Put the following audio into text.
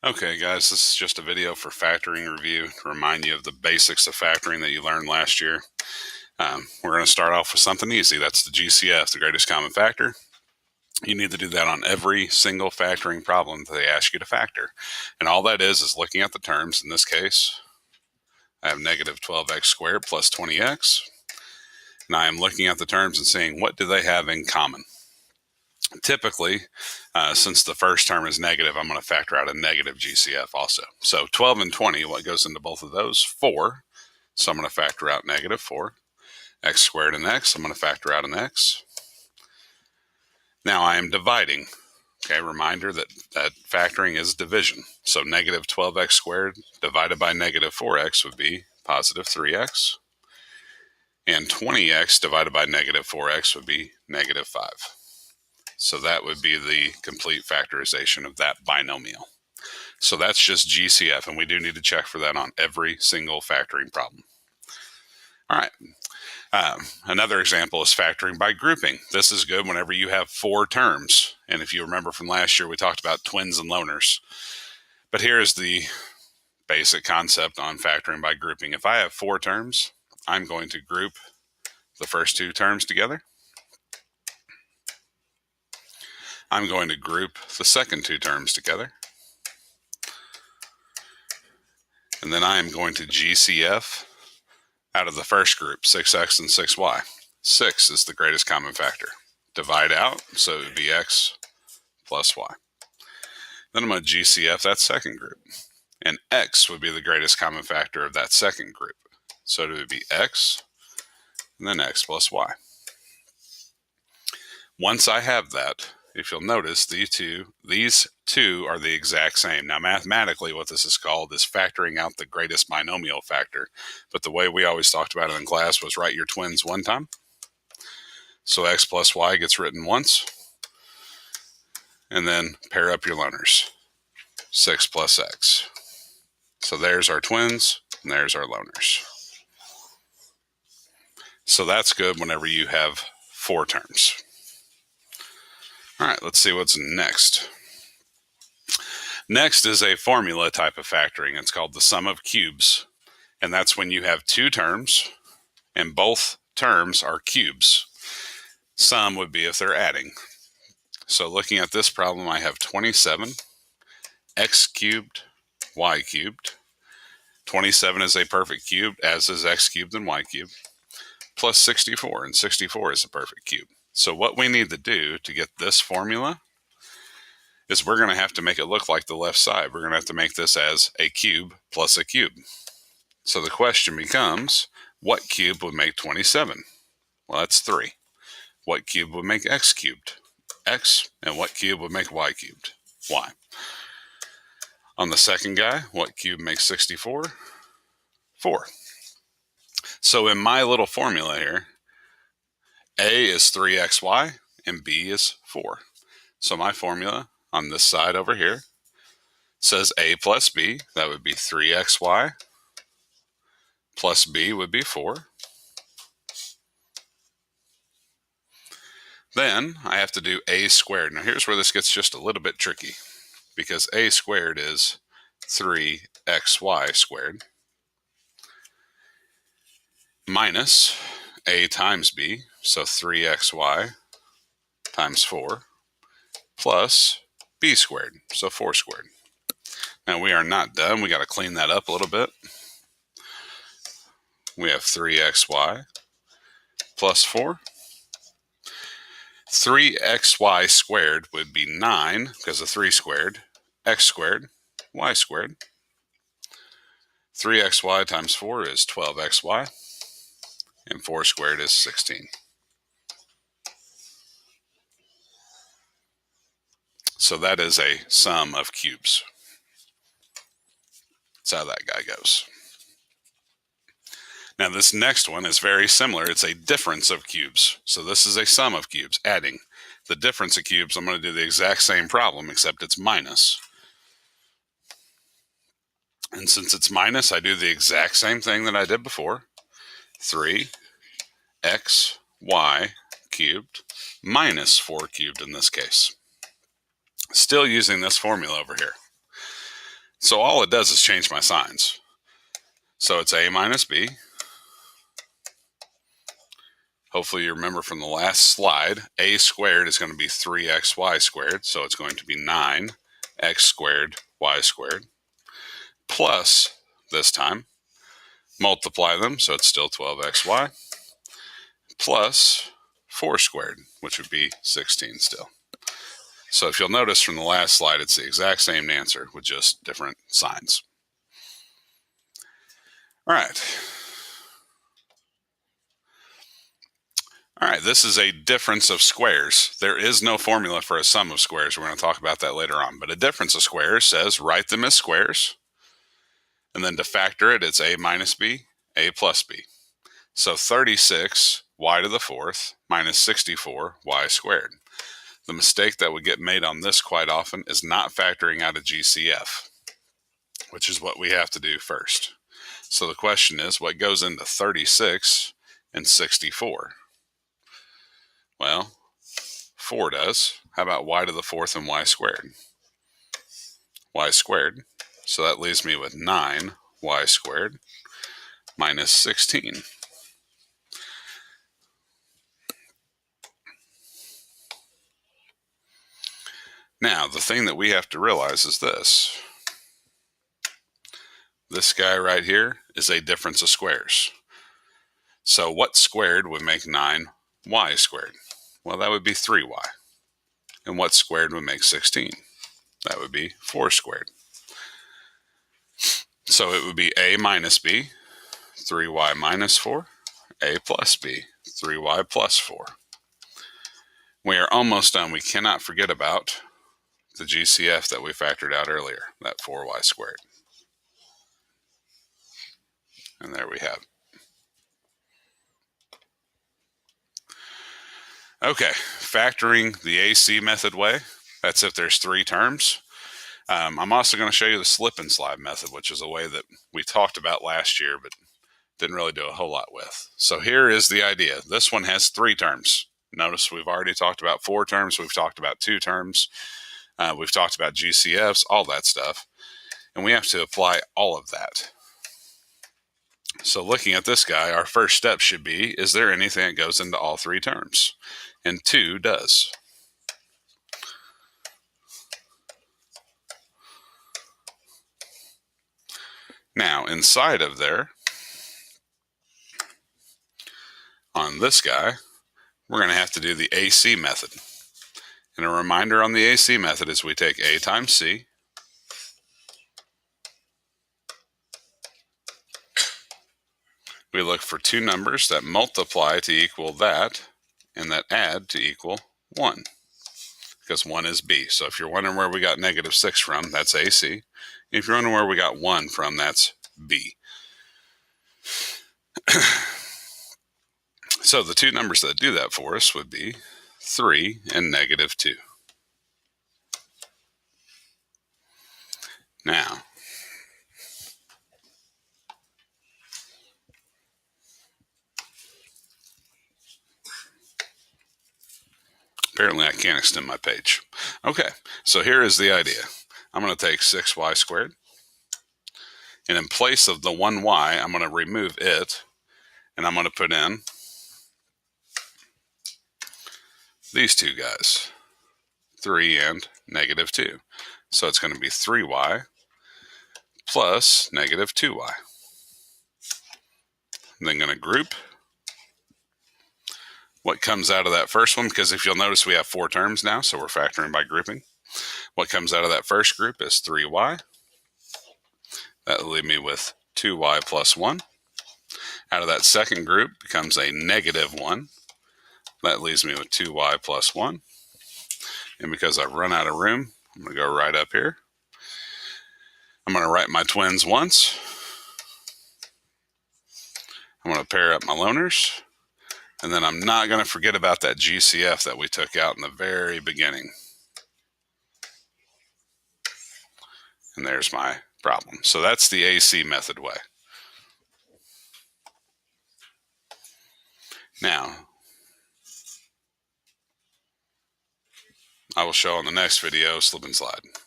Okay, guys, this is just a video for factoring review to remind you of the basics of factoring that you learned last year. We're going to start off with something easy. That's the GCF, the greatest common factor. You need to do that on every single factoring problem that they ask you to factor. And all that is looking at the terms. In this case, I have negative 12x squared plus 20x. And I am looking at the terms and saying, what do they have in common? Typically, since the first term is negative, I'm going to factor out a negative GCF also. So 12 and 20, what goes into both of those? 4. So I'm going to factor out negative 4. X squared and x, I'm going to factor out an x. Now I am dividing. Okay, reminder that factoring is division. So negative 12x squared divided by negative 4x would be positive 3x. And 20x divided by negative 4x would be negative 5. So that would be the complete factorization of that binomial. So that's just GCF, and we do need to check for that on every single factoring problem. All right. Another example is factoring by grouping. This is good whenever you have 4 terms. And if you remember from last year, we talked about twins and loners. But here is the basic concept on factoring by grouping. If I have 4 terms, I'm going to group the first 2 terms together. I'm going to group the second 2 terms together. And then I am going to GCF out of the first group, 6x and 6y. 6 is the greatest common factor. Divide out, so it would be x plus y. Then I'm going to GCF that second group. And x would be the greatest common factor of that second group. So it would be x and then x plus y. Once I have that, if you'll notice, these two are the exact same. Now, mathematically, what this is called is factoring out the greatest binomial factor. But the way we always talked about it in class was write your twins one time. So x plus y gets written once. And then pair up your loners. 6 plus x. So there's our twins, and there's our loners. So that's good whenever you have 4 terms. All right, let's see what's next. Next is a formula type of factoring. It's called the sum of cubes. And that's when you have 2 terms and both terms are cubes. Sum would be if they're adding. So looking at this problem, I have 27, x cubed, y cubed. 27 is a perfect cube, as is x cubed and y cubed, plus 64, and 64 is a perfect cube. So what we need to do to get this formula is we're going to have to make it look like the left side. We're going to have to make this as a cube plus a cube. So the question becomes, what cube would make 27? Well, that's 3. What cube would make x cubed? X. And what cube would make y cubed? Y. On the second guy, what cube makes 64? 4. So in my little formula here, A is 3xy and B is 4. So my formula on this side over here says A plus B. That would be 3xy plus B would be 4. Then I have to do A squared. Now here's where this gets just a little bit tricky, because A squared is 3xy squared minus A times B, so 3xy times 4, plus B squared, so 4 squared. Now we are not done. We got to clean that up a little bit. We have 3xy plus 4. 3xy squared would be 9 because of 3 squared, x squared, y squared. 3xy times 4 is 12xy, and 4 squared is 16. So that is a sum of cubes. That's how that guy goes. Now this next one is very similar. It's a difference of cubes. So this is a sum of cubes, adding. The difference of cubes, I'm going to do the exact same problem, except it's minus. And since it's minus, I do the exact same thing that I did before. 3xy cubed minus 4 cubed in this case. Still using this formula over here. So all it does is change my signs. So it's a minus b. Hopefully you remember from the last slide, a squared is going to be 3xy squared. So it's going to be 9x squared y squared. Plus, this time, multiply them, so it's still 12xy. Plus 4 squared, which would be 16 still. So if you'll notice from the last slide, it's the exact same answer with just different signs. All right. All right, this is a difference of squares. There is no formula for a sum of squares. We're going to talk about that later on. But a difference of squares says write them as squares. And then to factor it, it's a minus b, a plus b. So 36 y to the fourth minus 64 y squared. The mistake that would get made on this quite often is not factoring out a GCF, which is what we have to do first. So the question is, what goes into 36 and 64? Well, 4 does. How about y to the fourth and y squared? Y squared. So that leaves me with 9y squared minus 16. Now, the thing that we have to realize is this. This guy right here is a difference of squares. So what squared would make 9y squared? Well, that would be 3y. And what squared would make 16? That would be 4 squared. So it would be a minus b, 3y minus 4, a plus b, 3y plus 4. We are almost done. We cannot forget about the GCF that we factored out earlier, that 4y squared. And there we have it. Okay, factoring the AC method way, that's if there's 3 terms. I'm also going to show you the slip and slide method, which is a way that we talked about last year, but didn't really do a whole lot with. So here is the idea. This one has 3 terms. Notice we've already talked about 4 terms. We've talked about 2 terms. We've talked about GCFs, all that stuff. And we have to apply all of that. So looking at this guy, our first step should be, is there anything that goes into all 3 terms? And 2 does. Now, inside of there, on this guy, we're going to have to do the AC method. And a reminder on the AC method is we take A times C, we look for 2 numbers that multiply to equal that, and that add to equal 1, because 1 is B. So if you're wondering where we got -6 from, that's AC. If you're wondering where we got 1 from, that's B. So the 2 numbers that do that for us would be 3 and -2. Now, apparently I can't extend my page. Okay, so here is the idea. I'm going to take 6y squared, and in place of the 1y, I'm going to remove it, and I'm going to put in these 2 guys, 3 and -2. So it's going to be 3y plus -2y. I'm then going to group what comes out of that first one, because if you'll notice we have 4 terms now, so we're factoring by grouping. What comes out of that first group is 3y. That will leave me with 2y plus 1. Out of that second group becomes a -1. That leaves me with 2y plus 1. And because I've run out of room, I'm going to go right up here. I'm going to write my twins once. I'm going to pair up my loners. And then I'm not going to forget about that GCF that we took out in the very beginning. And there's my problem. So that's the AC method way. Now, I will show on the next video slip and slide.